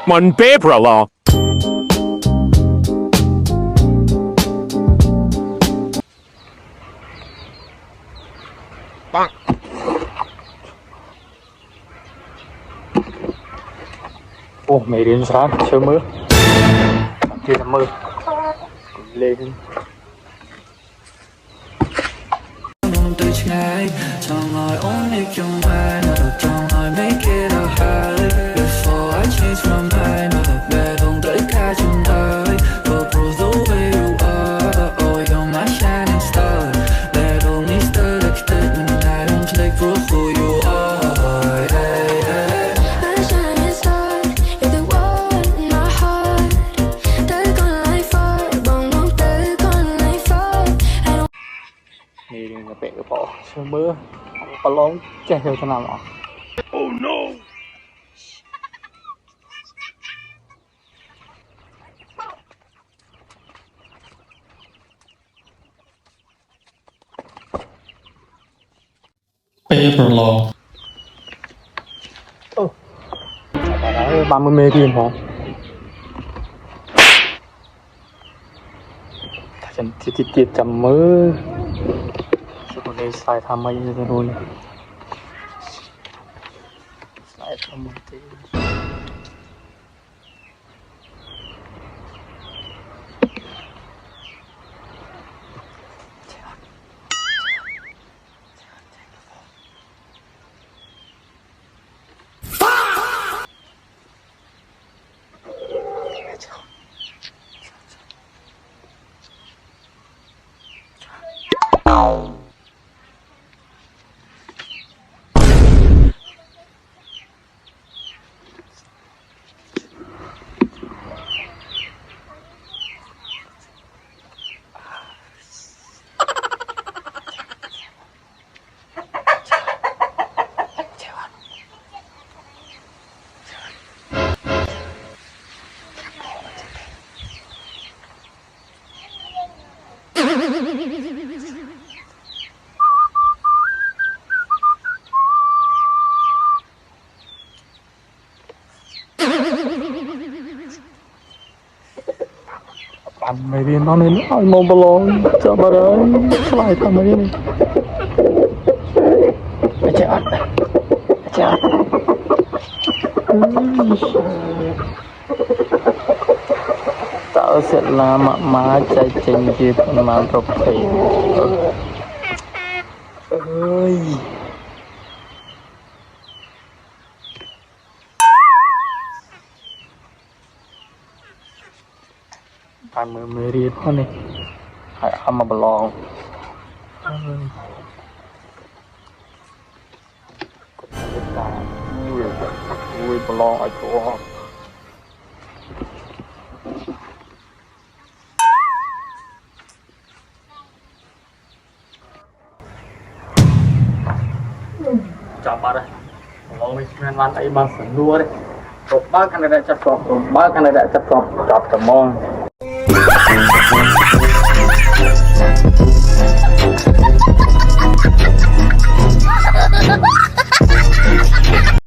Mon paper law. Ồ, mày đến sáng sớm mưa kia là mưa lênนี่กระเปะกระเป๋าเชื่อมือปลาล้องแก่เท่าขนาดหรอ Oh no. Paper law. บางมันเมทีนหรอถ้าฉันจิตจำมือสุดเลยสายทำมาอยู่ที่นู่นสายทำมาที่ปั่นไม่เรียนตอนนี้ไอ้โมบลองจะมาเลยสลายทำมาเนี่ยไอ้เจ้าไอ้เจ้าtạo sẽ là mà má chạy trình dịp mà đọc thầy ơi tại mười mười riết quá này hãy ăn mà lòng ui lòng ở chỗ chọn ba đây lòng mình men van ấy bằng sườn đua đấy chụp ba cái này đã chặt cọp chụp ba cái này đã chặt cọp chặt tầm mòn